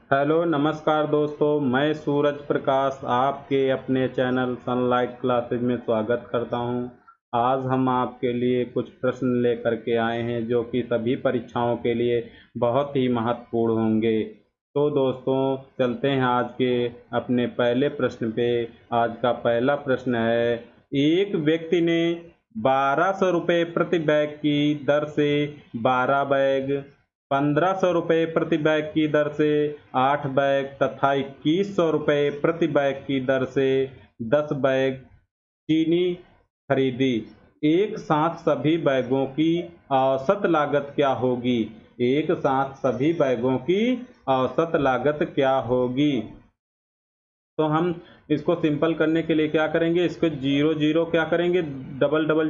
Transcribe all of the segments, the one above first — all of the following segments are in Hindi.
हेलो नमस्कार दोस्तों, मैं सूरज प्रकाश आपके अपने चैनल सनलाइट क्लासेज में स्वागत करता हूं। आज हम आपके लिए कुछ प्रश्न लेकर के आए हैं जो कि सभी परीक्षाओं के लिए बहुत ही महत्वपूर्ण होंगे। तो दोस्तों चलते हैं आज के अपने पहले प्रश्न पे। आज का पहला प्रश्न है, एक व्यक्ति ने 1200 रुपये प्रति बैग की दर से 12 बैग, 1500 रुपये प्रति बैग की दर से 8 बैग तथा 2100 रुपये प्रति बैग की दर से 10 बैग चीनी खरीदी। एक साथ सभी बैगों की औसत लागत क्या होगी? एक साथ सभी बैगों की औसत लागत क्या होगी? तो हम इसको सिंपल करने के लिए क्या करेंगे, इसको जीरो जीरो क्या करेंगे, डबल डबल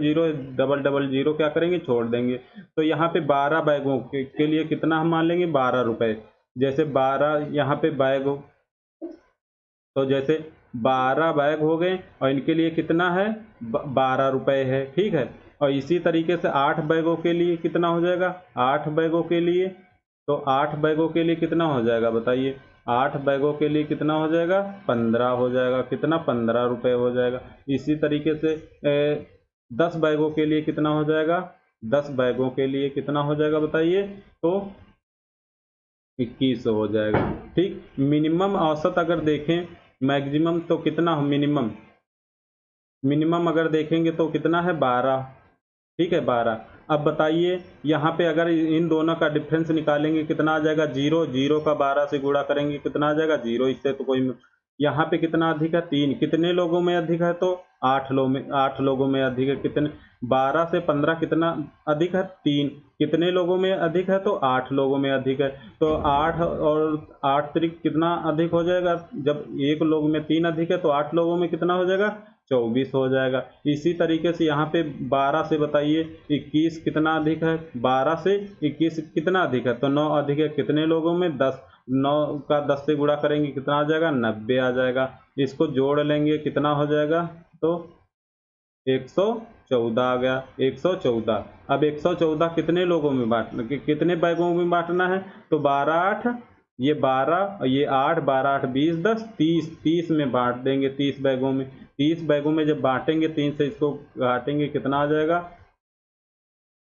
जीरो क्या करेंगे, छोड़ देंगे। तो यहाँ पे 12 बैगों के लिए कितना हम मान लेंगे, 12 रुपए। जैसे 12 यहाँ पे बैग, तो जैसे 12 बैग हो गए और इनके लिए कितना है, 12 रुपए है, ठीक है। और इसी तरीके से 8 बैगों के लिए कितना हो जाएगा, 8 बैगों के लिए, तो 8 बैगों के लिए कितना हो जाएगा बताइए, 8 बैगों के लिए कितना हो जाएगा, 15 हो जाएगा। कितना, 15 रुपये हो जाएगा। इसी तरीके से 10 बैगों के लिए कितना हो जाएगा, 10 बैगों के लिए कितना हो जाएगा बताइए, तो 2100 हो जाएगा। ठीक, मिनिमम औसत अगर देखें, मैक्सिमम तो कितना, मिनिमम अगर देखेंगे तो कितना है, 12, ठीक है 12। अब बताइए यहाँ पे अगर इन दोनों का डिफरेंस निकालेंगे कितना आ जाएगा, जीरो। जीरो का 12 से गुणा करेंगे कितना आ जाएगा, जीरो। इससे तो कोई, यहाँ पे कितना अधिक है, 3। कितने लोगों में अधिक है, तो 8 लोगों में अधिक है। कितने, 12 से 15 कितना अधिक है, 3। कितने लोगों में अधिक है, तो 8 लोगों में अधिक है। तो 8 और 8 त्रिक कितना अधिक हो जाएगा, जब एक लोग में 3 अधिक है तो 8 लोगों में कितना हो जाएगा, 24 हो जाएगा। इसी तरीके से यहाँ पे 12 से बताइए 21 कितना अधिक है, 12 से 21 कितना अधिक है, तो 9 अधिक है। कितने लोगों में, 10। 9 का 10 से गुणा करेंगे कितना आ जाएगा, 90 आ जाएगा। इसको जोड़ लेंगे कितना हो जाएगा, तो 114 आ गया, 114। अब 114 कितने लोगों में बांटना, कितने बैगों में बांटना है, तो 12 8, ये 12 और ये 8, 12 8 20 10 30, 30 में बांट देंगे, 30 बैगों में। 30 बैगों में जब बांटेंगे, 3 से इसको काटेंगे कितना आ जाएगा,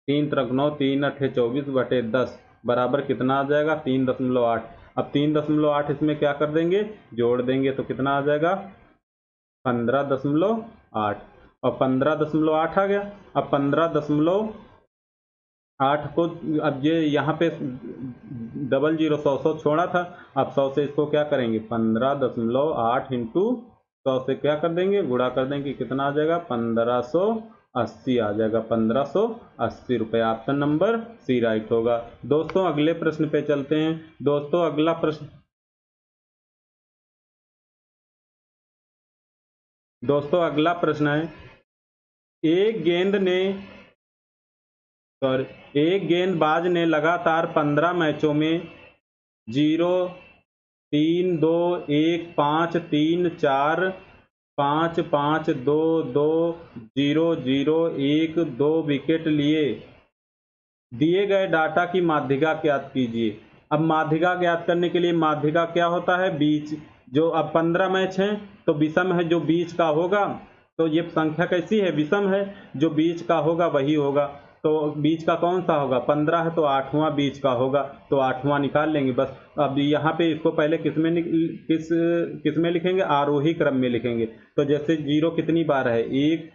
3 त्रिक 9, 3 अट्ठे 24 बटे 10 बराबर कितना आ जाएगा, 3.8। अब 3.8 इसमें क्या कर देंगे, जोड़ देंगे तो कितना आ जाएगा, 15.8। और 15.8 आ गया। अब 15.8 को, अब ये यहाँ पे डबल जीरो 100 छोड़ा था, अब 100 से इसको क्या करेंगे, 15.8 इंटू 100 से क्या कर देंगे, गुणा कर देंगे, कितना आ जाएगा, 1580 आ जाएगा, 1580 रुपये। ऑप्शन नंबर सी राइट होगा। दोस्तों अगले प्रश्न पे चलते हैं। दोस्तों अगला प्रश्न, है, एक गेंद ने एक गेंदबाज ने लगातार 15 मैचों में 0 3 2 1 5 3 4 5 5 2 2 0 0 1 2 विकेट लिए। दिए गए डाटा की माध्यिका ज्ञात कीजिए। अब माध्यिका ज्ञात करने के लिए, माध्यिका क्या होता है, बीच। जो अब 15 मैच हैं तो विषम है, जो बीच का होगा, तो ये संख्या कैसी है, विषम है, जो बीच का होगा वही होगा। तो बीच का कौन सा होगा, 15 है तो 8वां बीच का होगा, तो 8वां निकाल लेंगे बस। अब यहाँ पे इसको पहले किस में लिखेंगे, आरोही क्रम में लिखेंगे। तो जैसे 0 कितनी बार है, 1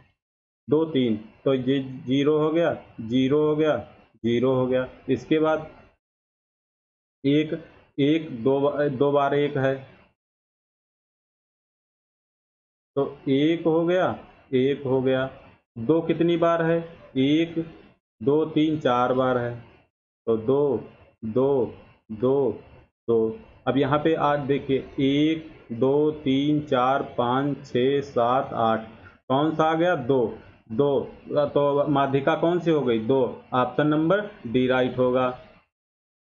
2 3, तो ये 0 हो गया, 0 हो गया, 0 हो गया। इसके बाद 1 1 दो बार 1 है, तो 1 हो गया, 1 हो गया। 2 कितनी बार है, 1 2 3 4 बार है, तो 2 2 2 2। अब यहाँ पे आज देखिए, 1 2 3 4 5 6 7 8, कौन सा आ गया, 2 2। तो माध्यिका कौन सी हो गई, 2। ऑप्शन नंबर डी राइट होगा।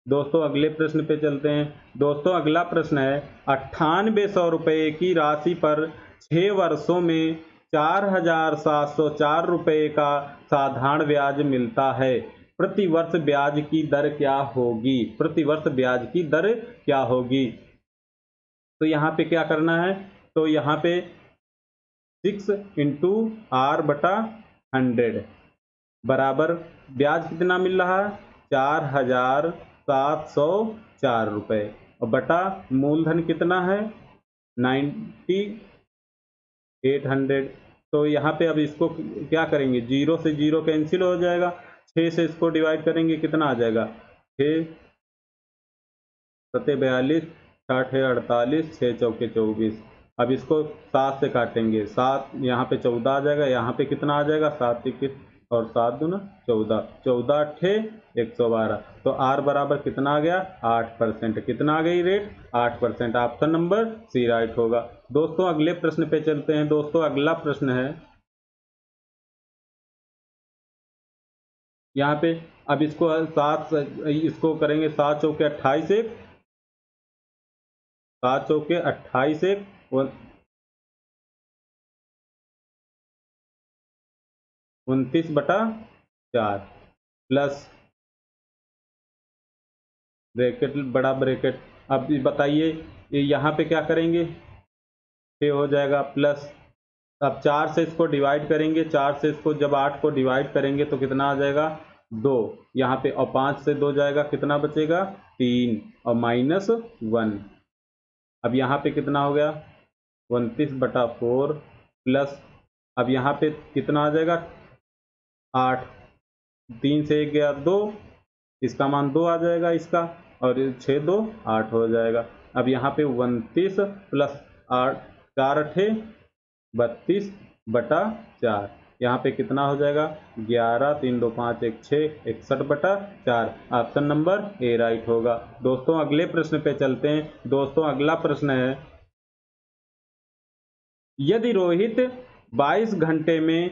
दोस्तों अगले प्रश्न पे चलते हैं। दोस्तों अगला प्रश्न है, 9800 रुपये की राशि पर 6 वर्षों में 4704 रुपये का साधारण ब्याज मिलता है। प्रति वर्ष ब्याज की दर क्या होगी, प्रति वर्ष ब्याज की दर क्या होगी? तो यहाँ पे क्या करना है, तो यहाँ पे 6 इंटू आर बटा 100 बराबर ब्याज कितना मिल रहा है, 4,704 रुपये, और बटा मूलधन कितना है, 9800। तो यहाँ पे अब इसको क्या करेंगे, 0 से 0 कैंसिल हो जाएगा, 6 से इसको डिवाइड करेंगे कितना आ जाएगा, 6 सत्ते 42, 6 48, 6 चौके 24। अब इसको 7 से काटेंगे, 7 यहाँ पे 14 आ जाएगा, यहाँ पे कितना आ जाएगा, 7 21 और 7 दूना 14, 14 अट्ठे 112। तो आर बराबर कितना आ गया, 8%। कितना आ गई rate, 8%। Option number C right होगा। दोस्तों अगले प्रश्न पे चलते हैं। दोस्तों अगला प्रश्न है यहाँ पे, अब इसको 7 इसको करेंगे, 7 चौके 28 एक, 7 चौके 28 एक 29/4 प्लस ब्रैकेट बड़ा ब्रैकेट। अब बताइए ये यहाँ पे क्या करेंगे, 6 हो जाएगा प्लस, अब 4 से इसको डिवाइड करेंगे, 4 से इसको जब 8 को डिवाइड करेंगे तो कितना आ जाएगा, 2 यहाँ पे, और 5 से 2 जाएगा, कितना बचेगा, 3 और -1। अब यहाँ पे कितना हो गया, 29/4 प्लस, अब यहाँ पे कितना आ जाएगा, 8, 3 से 1 गया 2, इसका मान 2 आ जाएगा इसका, और 6 2 8 हो जाएगा। अब यहाँ पे 29 प्लस 8, 4 अठे 32/4, यहाँ पे कितना हो जाएगा, 11, 3 2 5 1 6, 61/4। ऑप्शन नंबर ए राइट होगा। दोस्तों अगले प्रश्न पे चलते हैं। दोस्तों अगला प्रश्न है, यदि रोहित 22 घंटे में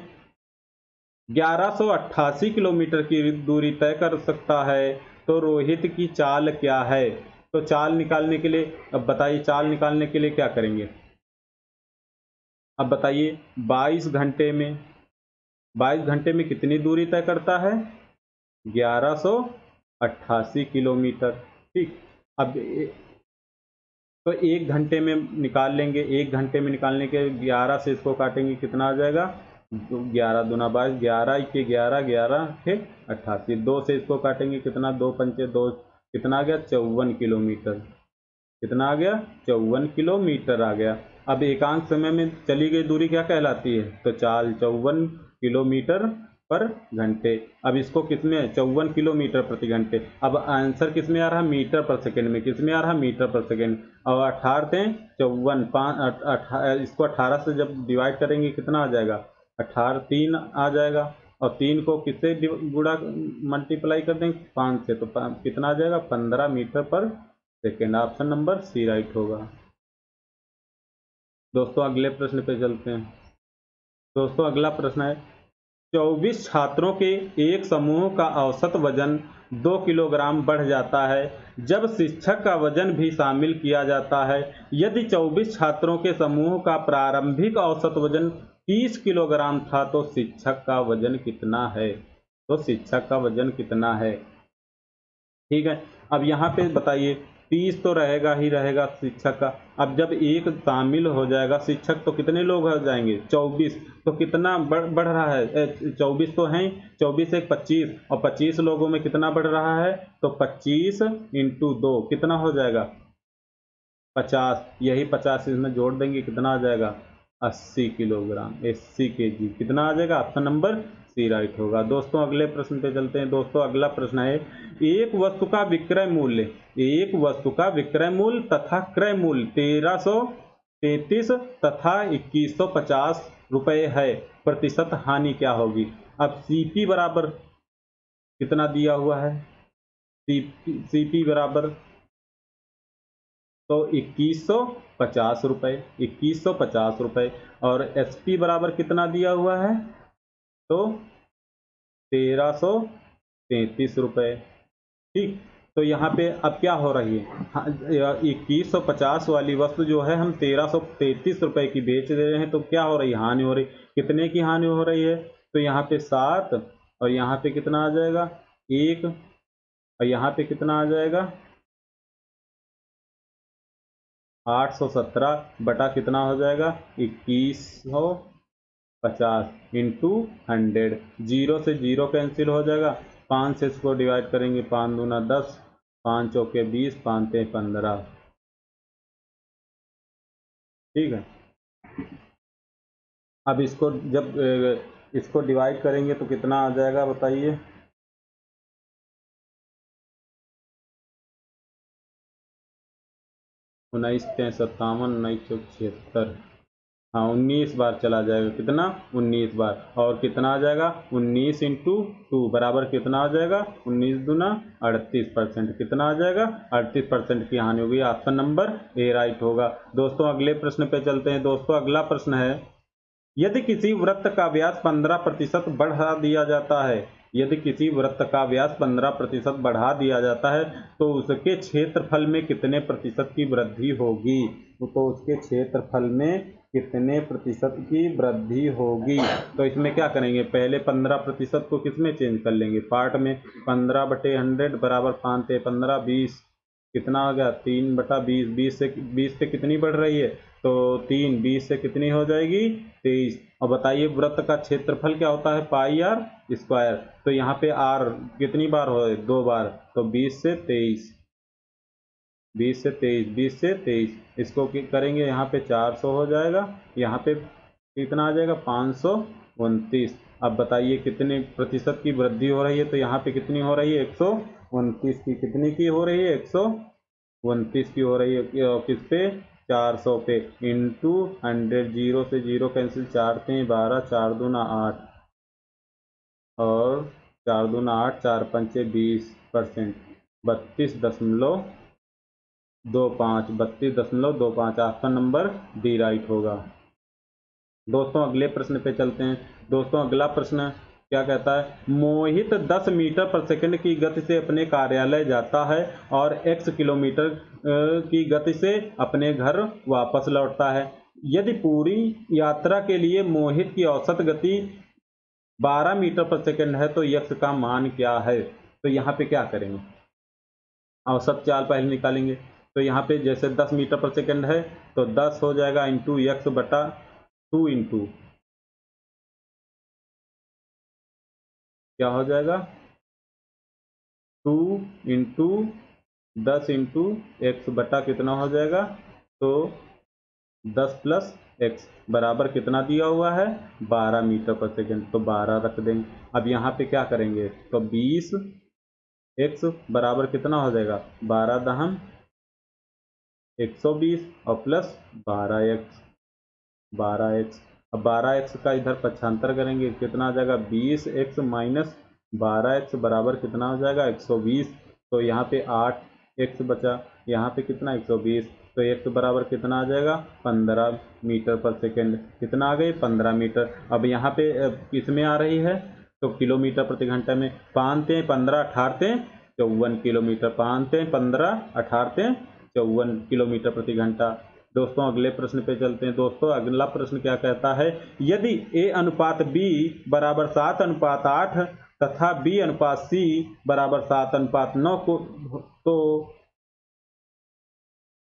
1188 किलोमीटर की दूरी तय कर सकता है तो रोहित की चाल क्या है। तो चाल निकालने के लिए, अब बताइए चाल निकालने के लिए क्या करेंगे। अब बताइए 22 घंटे में कितनी दूरी तय करता है, 1188 किलोमीटर। ठीक, अब तो 1 घंटे में निकाल लेंगे, 1 घंटे में निकालने के 11 से इसको काटेंगे, कितना आ जाएगा, 11 दूना 22, 11 के 11, 11 थे 88, 2 से इसको काटेंगे, कितना, 2 पंचे 2, कितना आ गया, 54 किलोमीटर। कितना आ गया, 54 किलोमीटर आ गया। अब एकांक समय में चली गई दूरी क्या कहलाती है, तो चाल 54 किलोमीटर पर घंटे। अब इसको किसमें, 54 किलोमीटर प्रति घंटे। अब आंसर किसमें आ रहा है, मीटर पर सेकंड में, किसमें आ रहा है, मीटर पर सेकंड। और 18 थे 54, 5 इसको 18 से जब डिवाइड करेंगे कितना आ जाएगा, 18 3 आ जाएगा, और 3 को किससे गुणा मल्टीप्लाई कर देंगे, 5 से, तो कितना आ जाएगा, 15 मीटर पर second. Option number C right होगा। दोस्तों अगले प्रश्न पे चलते हैं। दोस्तों अगला प्रश्न है, 24 छात्रों के एक समूह का औसत वजन 2 किलोग्राम बढ़ जाता है जब शिक्षक का वजन भी शामिल किया जाता है। यदि 24 छात्रों के समूह का प्रारंभिक औसत वजन 30 किलोग्राम था तो शिक्षक का वजन कितना है। तो शिक्षक का वजन कितना है, ठीक है। अब यहाँ पे बताइए, 30 तो रहेगा ही रहेगा शिक्षक का। अब जब एक शामिल हो जाएगा शिक्षक तो कितने लोग हो जाएंगे, 24। तो कितना बढ़ रहा है, 24 तो हैं, 24 एक 25, और 25 लोगों में कितना बढ़ रहा है, तो 25 इंटू 2 कितना हो जाएगा, 50। यही 50 इसमें जोड़ देंगे, कितना आ जाएगा, 80 किलोग्राम, 80 केजी। कितना आ जाएगा, ऑप्शन नंबर सी राइट होगा। दोस्तों अगले प्रश्न पे चलते हैं। दोस्तों अगला प्रश्न है, एक वस्तु का विक्रय मूल्य, एक वस्तु का विक्रय मूल्य तथा क्रय मूल्य 1333 तथा 2150 रुपये है, प्रतिशत हानि क्या होगी। अब सीपी बराबर कितना दिया हुआ है, सीपी बराबर तो 2150 रुपये, 2150 रुपये, और एसपी बराबर कितना दिया हुआ है, तो 1333 रुपये। ठीक, तो यहाँ पे अब क्या हो रही है, 2150 वाली वस्तु जो है हम 1333 रुपये की बेच दे रहे हैं, तो क्या हो रही है, हानि हो रही। कितने की हानि हो रही है, तो यहाँ पे 7, और यहाँ पे कितना आ जाएगा, 1, और यहाँ पे कितना आ जाएगा, 817 बटा कितना हो जाएगा 2150 इंटू 100। 0 से 0 कैंसिल हो जाएगा। 5 से इसको डिवाइड करेंगे, 5 दूना 10, 5 चौके 20, 5 ते 15। ठीक है। अब इसको जब इसको डिवाइड करेंगे तो कितना आ जाएगा बताइए। 19 3 57, 19 चौक 76। हाँ 19 बार चला जाएगा। कितना 19 बार। और कितना आ जाएगा 19 इंटू 2 बराबर कितना आ जाएगा 19 दूना 38%। कितना आ जाएगा 38% की हानि होगी। ऑप्शन नंबर ए राइट होगा। दोस्तों अगले प्रश्न पे चलते हैं। दोस्तों अगला प्रश्न है, यदि किसी वृत्त का व्यास 15% बढ़ा दिया जाता है, यदि किसी वृत्त का व्यास 15% बढ़ा दिया जाता है तो उसके क्षेत्रफल में कितने प्रतिशत की वृद्धि होगी। तो उसके क्षेत्रफल में कितने प्रतिशत की वृद्धि होगी। तो इसमें क्या करेंगे, पहले 15% को किस में चेंज कर लेंगे, पार्ट में। 15/100 बराबर 5 ते 15, 20। कितना आ गया 3/20। 20 से कितनी बढ़ रही है तो 3। 20 से कितनी हो जाएगी 23। और बताइए वृत्त का क्षेत्रफल क्या होता है, पाई आर स्क्वायर। तो यहाँ पे आर कितनी बार हो, 2 बार। तो 20 से 23, 20 से 23, 20 से 23। इसको करेंगे यहाँ पे 400 हो जाएगा। यहाँ पे कितना आ जाएगा 529। अब बताइए कितने प्रतिशत की वृद्धि हो रही है। तो यहाँ पे कितनी हो रही है 129 की। कितनी की हो रही है 129 की हो रही है। किस पे 400 पे। इंटू 100। 0 से 0 कैंसिल, 4 ते 12, 4 दूना 8 और 4 दूना 8, 4 पंचे 20%। 32.25। 32.25। ऑप्शन नंबर डी राइट होगा। दोस्तों अगले प्रश्न पे चलते हैं। दोस्तों अगला प्रश्न क्या कहता है, मोहित 10 मीटर पर सेकंड की गति से अपने कार्यालय जाता है और x किलोमीटर की गति से अपने घर वापस लौटता है। यदि पूरी यात्रा के लिए मोहित की औसत गति 12 मीटर पर सेकंड है तो x का मान क्या है। तो यहाँ पे क्या करेंगे, औसत चाल पहले निकालेंगे। तो यहाँ पे जैसे 10 मीटर पर सेकंड है तो 10 हो जाएगा इंटू x बटा 2 इंटू क्या हो जाएगा 2 इंटू 10 इंटू एक्स बटा कितना हो जाएगा, तो 10 प्लस एक्स बराबर कितना दिया हुआ है 12 मीटर पर सेकंड। तो 12 रख देंगे। अब यहाँ पे क्या करेंगे तो 20 एक्स बराबर कितना हो जाएगा 12 दहम 120 और प्लस 12x। 12x। अब 12x का इधर पक्षांतर करेंगे कितना आ जाएगा 20x माइनस 12x बराबर कितना हो जाएगा 120। तो यहाँ पे 8x बचा, यहाँ पे कितना 120। तो x बराबर कितना आ जाएगा 15 मीटर पर सेकेंड। कितना आ गई 15 मीटर। अब यहाँ पे किस में आ रही है तो किलोमीटर प्रति घंटा में। 5 ते 15, 18 ते 54 किलोमीटर। 5 ते 15, 18 ते 54 किलोमीटर प्रति घंटा। दोस्तों अगले प्रश्न पे चलते हैं। दोस्तों अगला प्रश्न क्या कहता है, यदि a अनुपात b बराबर 7:8 तथा b अनुपात c बराबर 7:9 को तो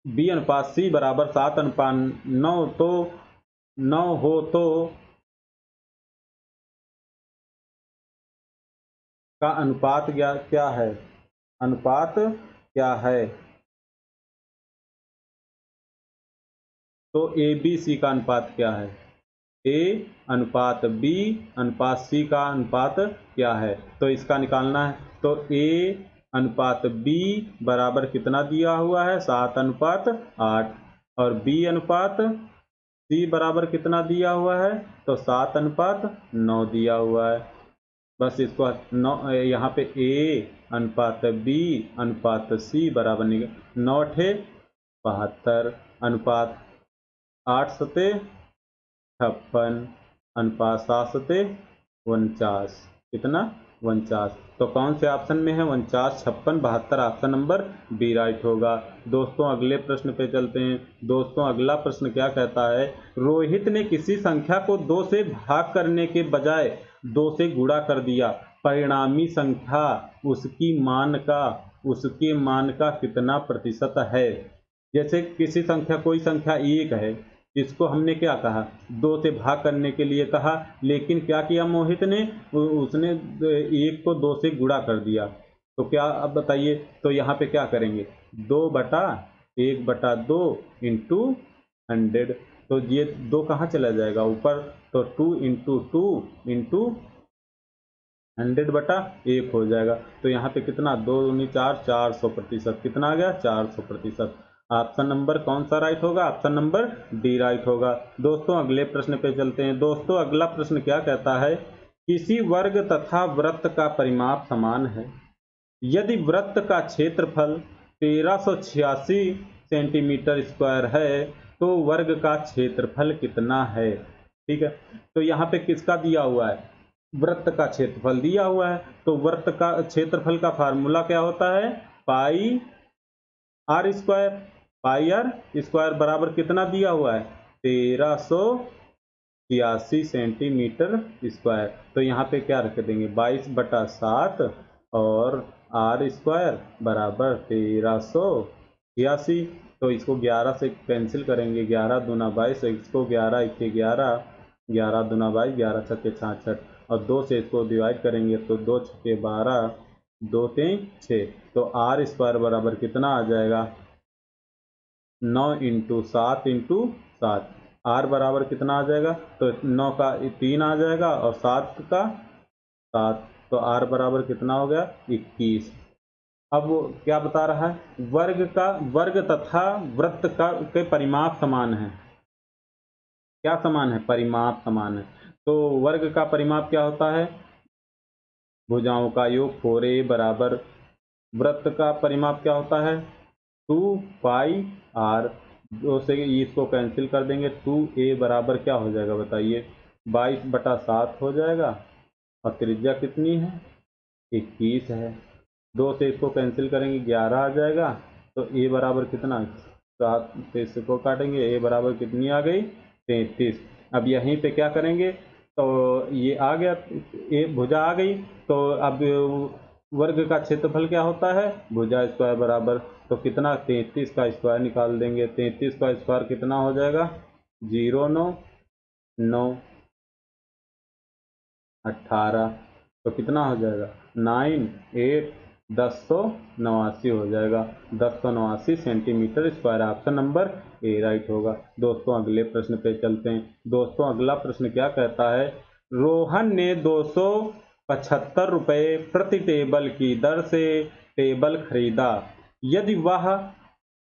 b अनुपात c बराबर 7:9 तो 9 हो तो का अनुपात क्या है, अनुपात क्या है। तो ए बी सी का अनुपात क्या है, ए अनुपात बी अनुपात सी का अनुपात क्या है। तो इसका निकालना है। तो ए अनुपात बी बराबर कितना दिया हुआ है 7:8 और बी अनुपात सी बराबर कितना दिया हुआ है तो 7:9 दिया हुआ है। बस इसको 9 यहाँ पे ए अनुपात बी अनुपात सी बराबर 9 ठे 72 अनुपात 8 सते 56 अनुपात 7 सते 49। कितना 49। तो कौन से ऑप्शन में है 49, 56, 72। ऑप्शन नंबर बी राइट होगा। दोस्तों अगले प्रश्न पे चलते हैं। दोस्तों अगला प्रश्न क्या कहता है, रोहित ने किसी संख्या को 2 से भाग करने के बजाय 2 से गुणा कर दिया। परिणामी संख्या उसके मान का कितना प्रतिशत है। जैसे किसी संख्या, कोई संख्या एक है, इसको हमने क्या कहा, 2 से भाग करने के लिए कहा, लेकिन क्या किया मोहित ने, उसने एक को 2 से गुणा कर दिया। तो क्या, अब बताइए, तो यहाँ पे क्या करेंगे, 2/1/2 इंटू 100। तो ये 2 कहाँ चला जाएगा ऊपर, तो 2 इंटू 2 इंटू 100/1 हो जाएगा। तो यहाँ पे कितना, 2×4 400%, कितना आ गया, 400%। ऑप्शन नंबर कौन सा राइट होगा, ऑप्शन नंबर डी राइट होगा। दोस्तों अगले प्रश्न पे चलते हैं। दोस्तों अगला प्रश्न क्या कहता है, किसी वर्ग तथा वृत्त का परिमाप समान है, यदि वृत्त का क्षेत्रफल 1386 सेंटीमीटर स्क्वायर है तो वर्ग का क्षेत्रफल कितना है। ठीक है, तो यहाँ पे किसका दिया हुआ है, वृत्त का क्षेत्रफल दिया हुआ है। तो वृत्त का क्षेत्रफल का फार्मूला क्या होता है, pi r square. Pi r square बराबर कितना दिया हुआ है, 1386 सेंटीमीटर स्क्वायर। तो यहाँ पे क्या रख देंगे, 22/7 और आर स्क्वायर बराबर 1386। तो इसको 11 से कैंसिल करेंगे, 11 दूना 22, इसको 11 1 11, 11 दूना 22, 11 छक्के 66, और 2 से इसको डिवाइड करेंगे तो 2 छक्के 12, 2 3 6। तो आर स्क्वायर बराबर कितना आ जाएगा, 9 इंटू 7 इंटू 7। आर बराबर कितना आ जाएगा, तो 9 का 3 आ जाएगा और 7 का 7। तो आर बराबर कितना हो गया, 21। अब वो क्या बता रहा है, वर्ग तथा वृत्त का के परिमाप समान है। क्या समान है, परिमाप समान है। तो वर्ग का परिमाप क्या होता है, भुजाओं का योग 4a बराबर, वृत्त का परिमाप क्या होता है, 2πr। 2 से इसको कैंसिल कर देंगे, 2a बराबर क्या हो जाएगा बताइए, 22/7 हो जाएगा, और त्रिज्या कितनी है, 21 है। 2 से इसको कैंसिल करेंगे, 11 आ जाएगा। तो a बराबर कितना, 7 से इसको काटेंगे, a बराबर कितनी आ गई, 33। अब यहीं पे क्या करेंगे, तो ये आ गया, ए भुजा आ गई। तो अब वर्ग का क्षेत्रफल क्या होता है, भुजा स्क्वायर बराबर, तो कितना, 33 का स्क्वायर निकाल देंगे। 33 का स्क्वायर कितना हो जाएगा, 0 9 9 18। तो कितना हो जाएगा, 9 8 1089 हो जाएगा, 1089 centimetre square. Option number A right होगा। दोस्तों अगले प्रश्न पे चलते हैं। दोस्तों अगला प्रश्न क्या कहता है, रोहन ने 275 रुपये प्रति टेबल की दर से टेबल खरीदा, यदि वह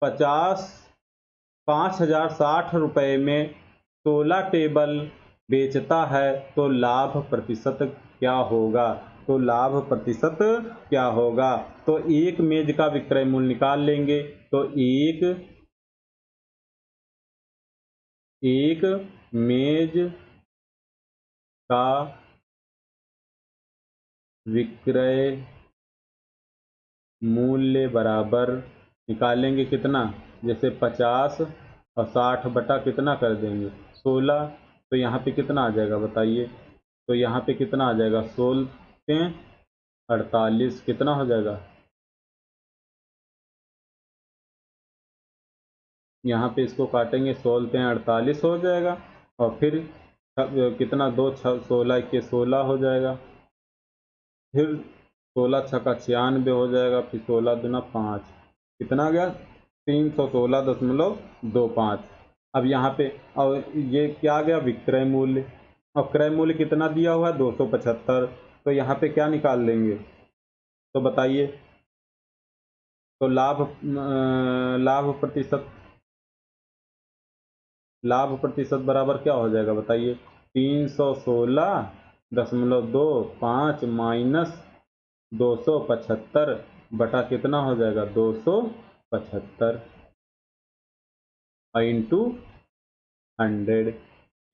5060 रुपये में 16 टेबल बेचता है तो लाभ प्रतिशत क्या होगा। तो लाभ प्रतिशत क्या होगा, तो एक मेज का विक्रय मूल्य निकाल लेंगे। तो एक मेज का विक्रय मूल्य बराबर, निकालेंगे कितना, जैसे 50 और 60 बटा कितना कर देंगे, 16। तो यहाँ पे कितना आ जाएगा बताइए, तो यहाँ पे कितना आ जाएगा, 16 48, कितना हो जाएगा, यहाँ पे इसको काटेंगे, 16 48 हो जाएगा। और फिर कितना, 2 16 के 16 हो जाएगा, फिर 16 छक्का 96 हो जाएगा, फिर 16 दूना 5, कितना आ गया, 316.25। अब यहाँ पे, और ये क्या आ गया, विक्रय मूल्य, और क्रय मूल्य कितना दिया हुआ है, 275। तो यहाँ पे क्या निकाल लेंगे, तो बताइए, तो लाभ प्रतिशत बराबर क्या हो जाएगा बताइए, 316.25 माइनस 275 बटा कितना हो जाएगा, 275 इंटू 100।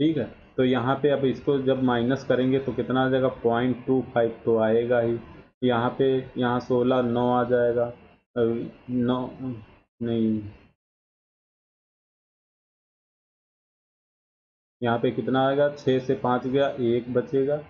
ठीक है, तो यहाँ पे अब इसको जब माइनस करेंगे तो कितना आ जाएगा, 0.25 तो आएगा ही। यहाँ पे, यहाँ 16 9 आ जाएगा, 9 नहीं, यहाँ पे कितना आएगा, 6 से 5 गया, 1 बचेगा।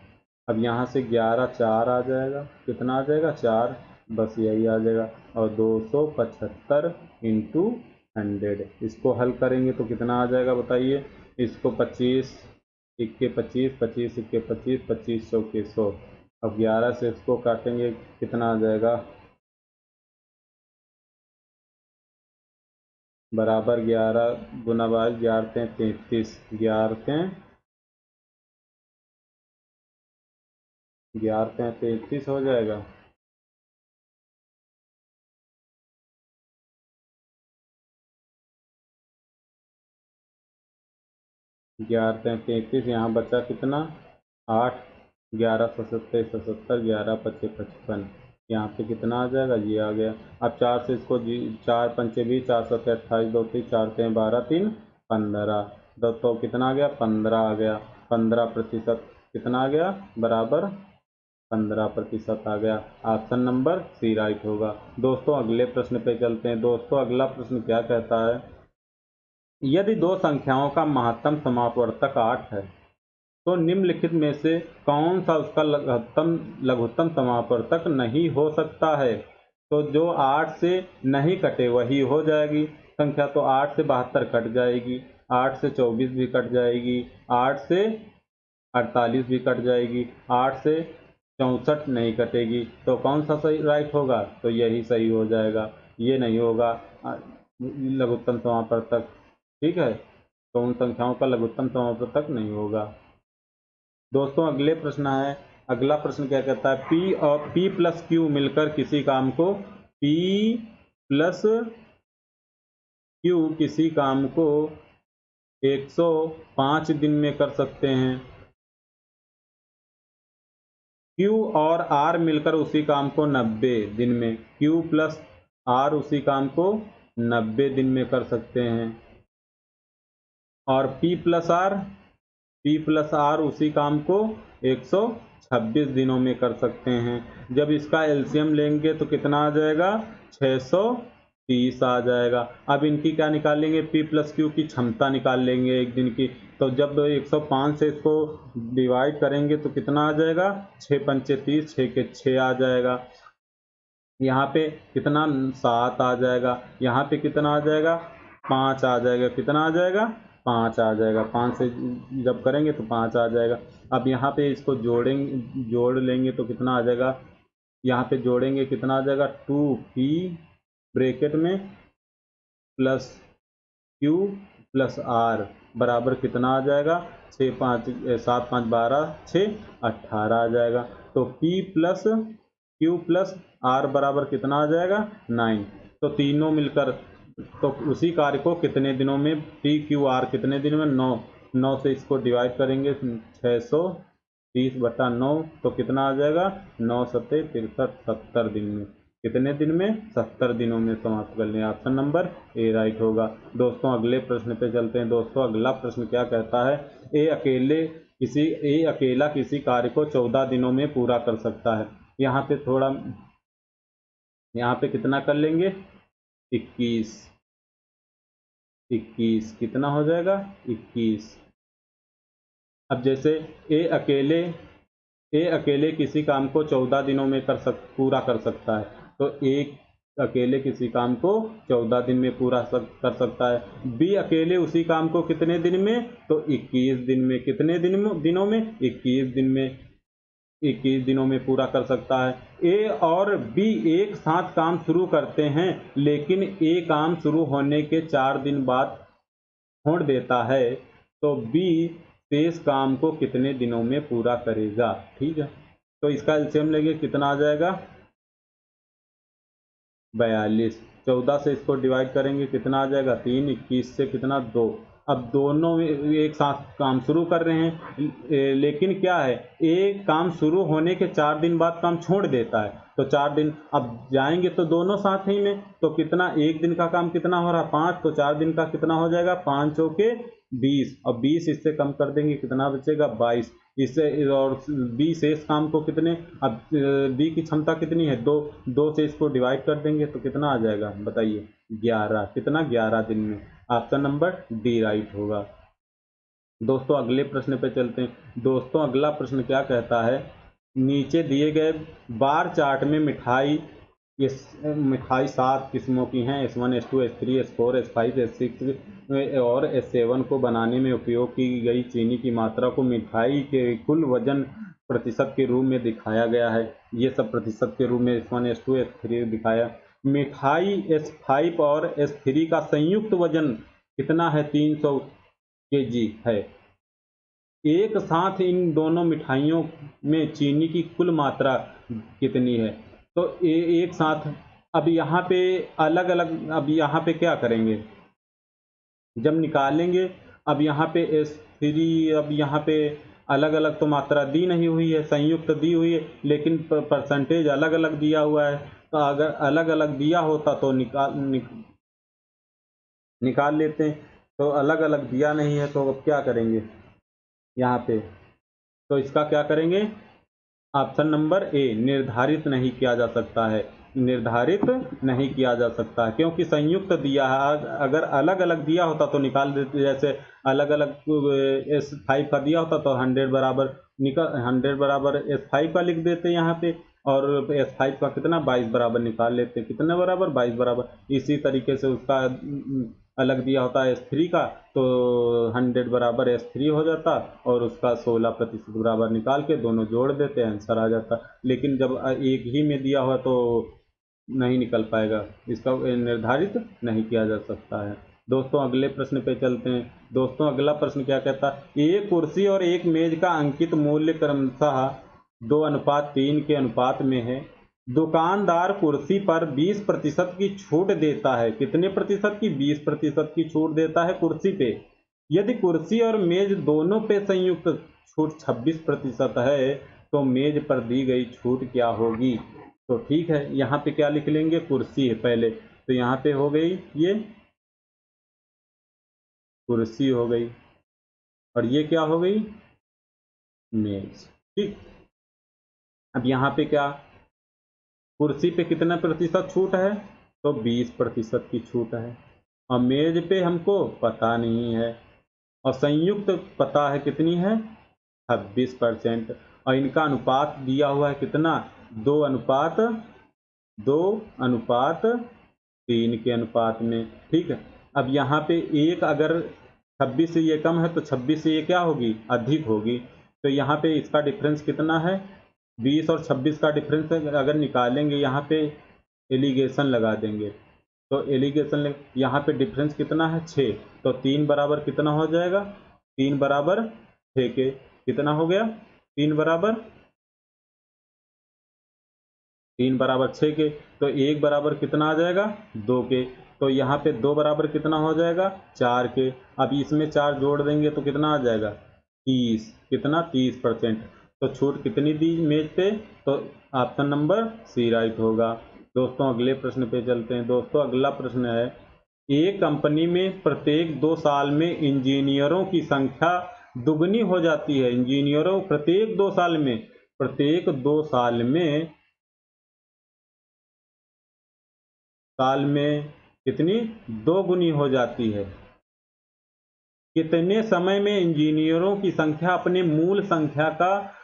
अब यहाँ से 11 4 आ जाएगा, कितना आ जाएगा, 4, बस यही आ जाएगा। और 275 इंटू 100। इसको हल करेंगे तो कितना आ जाएगा बताइए। इसको 25 इक्के 25, 25 इक्के 25, 25 चौके 100। अब 11 से इसको काटेंगे कितना आ जाएगा, बराबर 11 गुना 22, 11 33, 11 33 हो जाएगा। 11 33, यहाँ बचा कितना 8, 11 सतहत्तर 11 पचे 55, यहाँ पे कितना आ जाएगा, ये आ गया। अब 4 से इसको 4 पंचे 20, 4 7 28, 2 3, 4 3 12, 3 15, तो कितना आ गया 15 आ गया। 15% कितना आ गया, बराबर 15% आ गया। ऑप्शन नंबर सी राइट होगा। दोस्तों अगले प्रश्न पे चलते हैं। दोस्तों अगला प्रश्न क्या कहता है, यदि दो संख्याओं का महत्तम समापवर्तक 8 है तो निम्नलिखित में से कौन सा उसका लघुत्तम समापवर्तक नहीं हो सकता है। तो जो 8 से नहीं कटे वही हो जाएगी संख्या। तो 8 से 72 कट जाएगी, 8 से 24 भी कट जाएगी, 8 से 48 भी कट जाएगी, 8 से 64 नहीं कटेगी। तो कौन सा सही राइट होगा, तो यही सही हो जाएगा, ये नहीं होगा लघुत्तम समापवर्तक। ठीक है, तो उन संख्याओं का लघुत्तम समापवर्तक नहीं होगा। दोस्तों अगले प्रश्न है, अगला प्रश्न क्या कहता है, P और P प्लस Q मिलकर किसी काम को P प्लस Q किसी काम को 105 दिन में कर सकते हैं। Q और R मिलकर उसी काम को 90 दिन में, Q प्लस R उसी काम को 90 दिन में कर सकते हैं। और P प्लस R उसी काम को 126 दिनों में कर सकते हैं। जब इसका एलसीएम लेंगे तो कितना आ जाएगा, 630 आ जाएगा। अब इनकी क्या निकालेंगे, P प्लस Q की क्षमता निकाल लेंगे एक दिन की। तो जब 105 से इसको डिवाइड करेंगे तो कितना आ जाएगा, 6 पंचे 30, 6 के 6 आ जाएगा। यहाँ पे कितना 7 आ जाएगा, यहाँ पे कितना आ जाएगा 5 आ जाएगा, कितना आ जाएगा 5 आ जाएगा। 5 से जब करेंगे तो 5 आ जाएगा। अब यहाँ पे इसको जोड़ लेंगे तो कितना आ जाएगा, यहाँ पे जोड़ेंगे कितना आ जाएगा 2P ब्रैकेट में प्लस Q प्लस R बराबर कितना आ जाएगा, 6 5 7 5 12 6 18 आ जाएगा। तो P plus Q plus R बराबर कितना आ जाएगा 9। तो तीनों मिलकर तो उसी कार्य को कितने दिनों में, P Q R कितने दिनों में, 9 से इसको डिवाइड करेंगे 630/9 तो कितना आ जाएगा 9 सत्ते 63, 70 दिन में। कितने दिन में, 70 दिनों में समाप्त कर लें। ऑप्शन नंबर ए राइट होगा। दोस्तों अगले प्रश्न पे चलते हैं। दोस्तों अगला प्रश्न क्या कहता है, ए अकेला किसी कार्य को 14 दिनों में पूरा कर सकता है। यहाँ पे कितना कर लेंगे 21 कितना हो जाएगा 21। अब जैसे ए अकेले किसी काम को 14 दिनों में पूरा कर सकता है। तो एक अकेले किसी काम को 14 दिन में पूरा कर सकता है। बी अकेले उसी काम को कितने दिन में, तो 21 दिन में। कितने दिनों में 21 दिन में, 21 दिनों में पूरा कर सकता है। ए और बी एक साथ काम शुरू करते हैं लेकिन ए काम शुरू होने के 4 दिन बाद छोड़ देता है, तो बी शेष काम को कितने दिनों में पूरा करेगा। ठीक है, तो इसका एलसीएम लेंगे कितना आ जाएगा 42। 14 से इसको डिवाइड करेंगे कितना आ जाएगा 3, 21 से कितना 2। अब दोनों एक साथ काम शुरू कर रहे हैं लेकिन क्या है, एक काम शुरू होने के 4 दिन बाद काम छोड़ देता है। तो 4 दिन अब जाएंगे तो दोनों साथ ही में, तो कितना एक दिन का काम कितना हो रहा 5, तो 4 दिन का कितना हो जाएगा 5 चौके 20। और 20 इससे कम कर देंगे कितना बचेगा 22। इससे और बी शेष काम को कितने, अब बी की क्षमता कितनी है 2 से इसको डिवाइड कर देंगे तो कितना आ जाएगा बताइए 11। कितना 11 दिन में। ऑप्शन नंबर डी राइट होगा। दोस्तों अगले प्रश्न पे चलते हैं। दोस्तों अगला प्रश्न क्या कहता है, नीचे दिए गए बार चार्ट में मिठाई ये मिठाई 7 किस्मों की हैं। S1 S2 S3 S4 S5 S6 और S7 को बनाने में उपयोग की गई चीनी की मात्रा को मिठाई के कुल वजन प्रतिशत के रूप में दिखाया गया है। ये सब प्रतिशत के रूप में S1 S2 S3 दिखाया। मिठाई S5 और S3 का संयुक्त वजन कितना है? 300 kg है। एक साथ इन दोनों मिठाइयों में चीनी की कुल मात्रा कितनी है? तो एक साथ, अब यहाँ पे अलग अलग, अब यहाँ पे क्या करेंगे जब निकालेंगे? अब यहाँ पे S3, अब यहाँ पे अलग अलग तो मात्रा दी नहीं हुई है, संयुक्त दी हुई है, लेकिन परसेंटेज अलग अलग दिया हुआ है। तो अगर अलग अलग दिया होता तो निकाल लेते हैं। तो अलग अलग दिया नहीं है, तो अब क्या करेंगे यहाँ पे? तो इसका क्या करेंगे? ऑप्शन नंबर ए, निर्धारित नहीं किया जा सकता है। निर्धारित नहीं किया जा सकता है क्योंकि संयुक्त दिया है। अगर अलग अलग दिया होता तो निकाल देते। जैसे अलग अलग S5 का दिया होता तो 100 बराबर 100 बराबर S5 का लिख देते यहाँ पे, और S5 का कितना 22 बराबर निकाल लेते। कितने बराबर? 22 बराबर। इसी तरीके से उसका अलग दिया होता है S3 का, तो 100 बराबर S3 हो जाता, और उसका 16% बराबर निकाल के दोनों जोड़ देते, आंसर आ जाता। लेकिन जब एक ही में दिया हुआ तो नहीं निकल पाएगा, इसका निर्धारित नहीं किया जा सकता है। दोस्तों अगले प्रश्न पे चलते हैं। दोस्तों अगला प्रश्न क्या कहता है? एक कुर्सी और एक मेज का अंकित मूल्य क्रमशः 2:3 के अनुपात में है। दुकानदार कुर्सी पर 20% की छूट देता है। कितने प्रतिशत की? 20% की छूट देता है कुर्सी पे। यदि कुर्सी और मेज दोनों पे संयुक्त छूट 26% है तो मेज पर दी गई छूट क्या होगी? तो ठीक है, यहाँ पे क्या लिख लेंगे? कुर्सी है पहले, तो यहाँ पे हो गई ये कुर्सी हो गई, और ये क्या हो गई? मेज। ठीक, अब यहाँ पे क्या, कुर्सी पे कितना प्रतिशत छूट है? तो 20% की छूट है, और मेज पे हमको पता नहीं है, और संयुक्त पता है कितनी है? 26%। और इनका अनुपात दिया हुआ है कितना? 2:3 के अनुपात में। ठीक है, अब यहाँ पे एक अगर 26 से ये कम है तो 26 से ये क्या होगी? अधिक होगी। तो यहाँ पे इसका डिफरेंस कितना है? 20 और 26 का डिफरेंस अगर निकालेंगे, यहाँ पे एलिगेशन लगा देंगे, तो एलिगेशन यहाँ पे डिफरेंस कितना है? 6। तो 3 बराबर कितना हो जाएगा? 3 बराबर 6 के कितना हो गया? 3 बराबर 6 के। तो 1 बराबर कितना आ जाएगा? 2 के। तो यहाँ पे 2 बराबर कितना हो जाएगा? 4 के। अब इसमें 4 जोड़ देंगे तो कितना आ जाएगा? 30। कितना? 30%। तो छूट कितनी दी मेज पे? तो ऑप्शन नंबर सी राइट होगा। दोस्तों अगले प्रश्न पे चलते हैं। दोस्तों अगला प्रश्न है, एक कंपनी में प्रत्येक 2 साल में इंजीनियरों की संख्या दुगनी हो जाती है। इंजीनियरों प्रत्येक 2 साल में कितनी? 2 गुनी हो जाती है। कितने समय में इंजीनियरों की संख्या अपने मूल संख्या का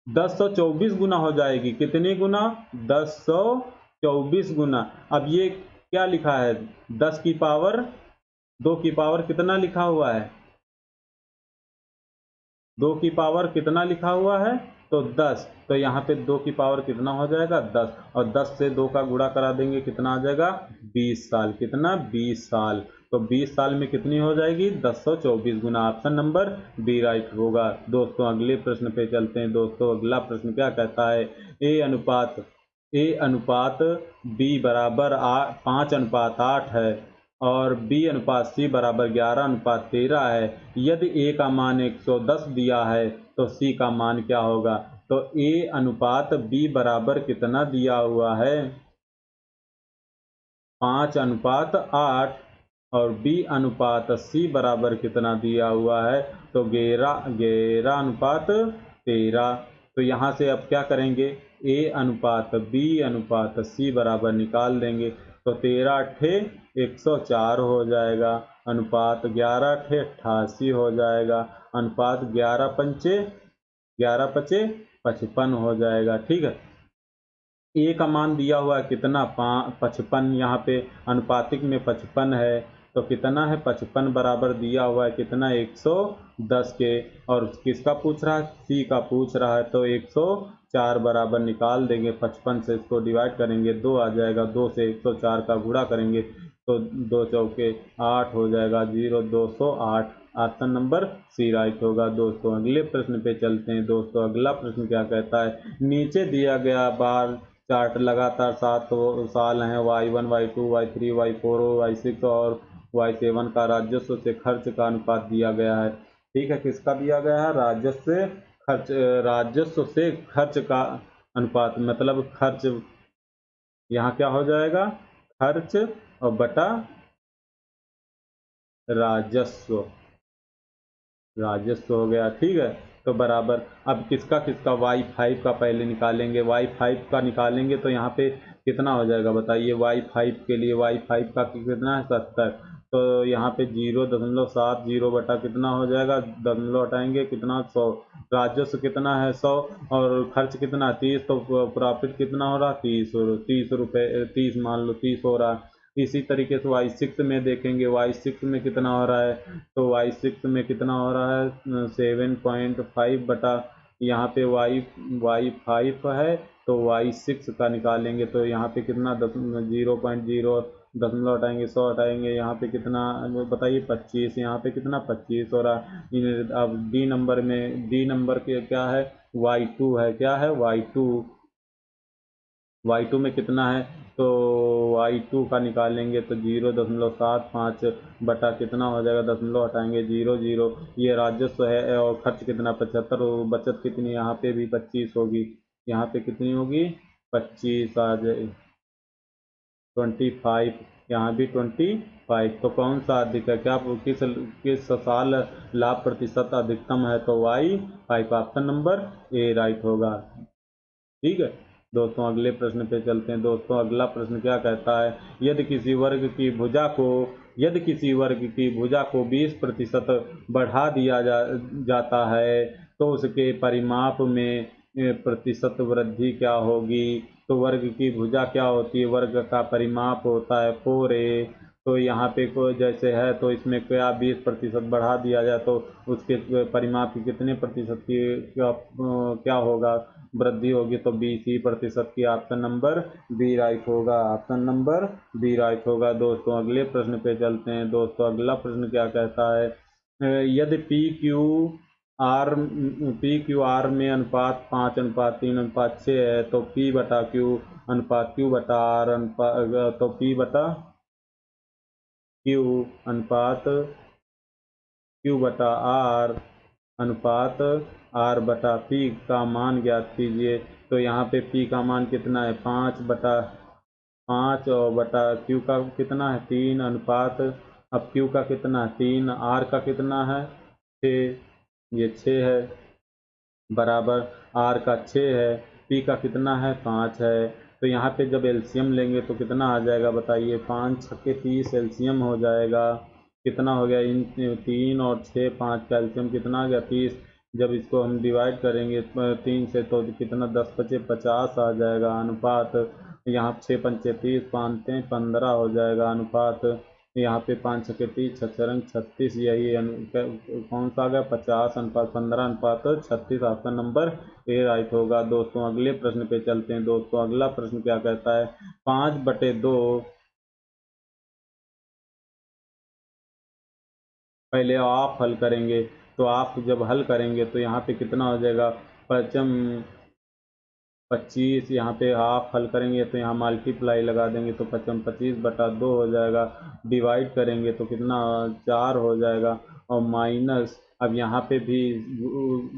1024 गुना हो जाएगी? कितने गुना? 1024 गुना। अब ये क्या लिखा है? 10 की पावर 2 की पावर कितना लिखा हुआ है? 2 की पावर कितना लिखा हुआ है? तो 10। तो यहाँ पे 2 की पावर कितना हो जाएगा? 10, और 10 से 2 का गुणा करा देंगे, कितना आ जाएगा? 20 साल। कितना? 20 साल। तो 20 साल में कितनी हो जाएगी? 1024 गुना। ऑप्शन नंबर बी राइट होगा। दोस्तों अगले प्रश्न पे चलते हैं। दोस्तों अगला प्रश्न क्या कहता है? ए अनुपात बी बराबर 5:8 है, और बी अनुपात सी बराबर 11:13 है। यदि ए का मान 110 दिया है तो सी का मान क्या होगा? तो ए अनुपात बी बराबर कितना दिया हुआ है? 5:8, और बी अनुपात सी बराबर कितना दिया हुआ है? तो 11:13। तो यहाँ से अब क्या करेंगे? ए अनुपात बी अनुपात सी बराबर निकाल देंगे, तो 13 अट्ठे 104 हो जाएगा, अनुपात 11 अट्ठे 88 हो जाएगा, अनुपात 11 पंचे 55 हो जाएगा। ठीक है, ए का मान दिया हुआ है कितना 55, यहाँ पे अनुपातिक में 55 है, तो कितना है 55 बराबर दिया हुआ है कितना 110 के। और किसका पूछ रहा है, सी का पूछ रहा है, तो 104 बराबर निकाल देंगे। 55 से इसको डिवाइड करेंगे 2 आ जाएगा, 2 से 104 का गुणा करेंगे तो 2 चौके 8 हो जाएगा, 208। ऑप्शन नंबर सी राइट होगा। दोस्तों अगले प्रश्न पे चलते हैं। दोस्तों अगला प्रश्न क्या कहता है, नीचे दिया गया बार चार्ट लगातार 7 साल हैं, Y1 Y2 Y3 Y4 Y6 और Y7 का राजस्व से खर्च का अनुपात दिया गया है। ठीक है, किसका दिया गया है, राजस्व से खर्च का अनुपात, मतलब खर्च, यहाँ क्या हो जाएगा, खर्च और बटा राजस्व, राजस्व हो गया। ठीक है, तो बराबर अब किसका किसका Y5 का पहले निकालेंगे, Y5 का निकालेंगे तो यहाँ पे कितना हो जाएगा बताइए। Y5 के लिए Y5 का कितना है 70, तो यहाँ पे 0.70 बटा कितना हो जाएगा, दशमलव हटाएंगे कितना 100। राजस्व कितना है 100 और खर्च कितना 30, तो प्रॉफिट कितना हो रहा 30 रुपये, 30 मान लो 30 हो रहा है। इसी तरीके से Y6 में देखेंगे, Y6 में कितना हो रहा है, तो Y6 में कितना हो रहा है 7.5 बटा, यहाँ पे Y5 है, तो Y6 का निकालेंगे तो यहाँ पे कितना 0.0, दशमलव हटाएंगे 100 हटाएंगे, यहाँ पे कितना बताइए 25, यहाँ पे कितना 25 हो रहा है। अब डी नंबर के क्या है, Y2 है, क्या है Y2 में कितना है, तो Y2 का निकालेंगे तो 0.75 बटा कितना हो जाएगा, दशमलव हटाएंगे 0 0, ये राजस्व है और खर्च कितना 75, और बचत कितनी, यहाँ पे भी 25 होगी, यहाँ पे कितनी होगी 25 आ जाए 25, यहाँ भी 25। तो कौन सा अधिक है, क्या किस साल लाभ प्रतिशत अधिकतम है, तो Y5, option number A right होगा। ठीक है, दोस्तों अगले प्रश्न पे चलते हैं। दोस्तों अगला प्रश्न क्या कहता है, यदि किसी वर्ग की भुजा को 20% बढ़ा दिया जाता है तो उसके परिमाप में प्रतिशत वृद्धि क्या होगी। तो वर्ग की भुजा क्या होती है, वर्ग का परिमाप होता है 4a। तो यहाँ पे कोई जैसे है तो इसमें क्या 20% बढ़ा दिया जाए तो उसके परिमाप की कितने प्रतिशत की क्या होगा, वृद्धि होगी, तो 20% की। ऑप्शन नंबर बी राइट होगा, ऑप्शन नंबर बी राइट होगा। दोस्तों अगले प्रश्न पे चलते हैं। दोस्तों अगला प्रश्न क्या कहता है, यदि पी क्यू आर में अनुपात 5:3:6 है तो पी बटा क्यू अनुपात क्यू बटा आर अनुपात, तो पी बटा क्यू अनुपात क्यू बटा आर अनुपात आर बटा पी का मान ज्ञात कीजिए। तो यहाँ पे पी का मान कितना है 5 और बटा क्यू का कितना है 3 अनुपात, अब क्यू का कितना है 3, आर का कितना है 6, ये 6 है, बराबर आर का 6 है, पी का कितना है 5 है। तो यहाँ पे जब एलसीएम लेंगे तो कितना आ जाएगा बताइए, 5 छक्के 30 एलसीएम हो जाएगा, कितना हो गया इन 3 और 6 5 का एलसीएम कितना आ गया 30। जब इसको हम डिवाइड करेंगे 3 से तो कितना 10 पचे 50 आ जाएगा अनुपात, यहाँ 6 पंचे 30 पाँच 15 हो जाएगा अनुपात, यहाँ पे 5 छक्के 30 छरंग 36, यही कौन सा आ गया 50 अनुपात 15 अनुपात 36, ऑप्शन नंबर ए राइट होगा। दोस्तों अगले प्रश्न पे चलते हैं। दोस्तों अगला प्रश्न क्या कहता है, 5/2, पहले आप हल करेंगे, तो आप जब हल करेंगे तो यहाँ पे कितना हो जाएगा पचम 25, यहाँ पे हाफ हल करेंगे तो यहाँ मल्टीप्लाई लगा देंगे तो 25/2 हो जाएगा, डिवाइड करेंगे तो कितना 4 हो जाएगा, और माइनस अब यहाँ पे भी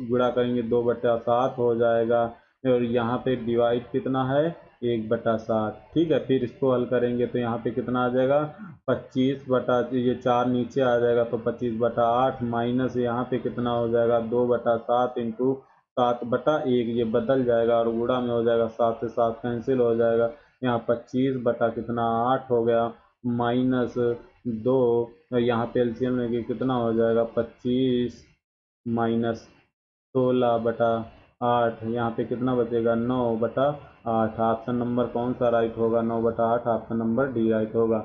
गुणा करेंगे 2/7 हो जाएगा, और यहाँ पे डिवाइड कितना है 1/7। ठीक है, फिर इसको हल करेंगे तो यहाँ पे कितना आ जाएगा 25 बटा, ये 4 नीचे आ जाएगा तो 25/8, माइनस यहाँ पे कितना हो जाएगा 2/7 इंटू 7/1, ये बदल जाएगा और गुणा में हो जाएगा, 7 से 7 कैंसिल हो जाएगा, यहाँ 25 बटा कितना 8 हो गया, माइनस 2, यहाँ पे एलसीएम में कितना हो जाएगा 25 माइनस 16/8, यहाँ पे कितना बचेगा 9/8। 8। ऑप्शन नंबर कौन सा राइट होगा? 9/8 ऑप्शन नंबर डी राइट होगा।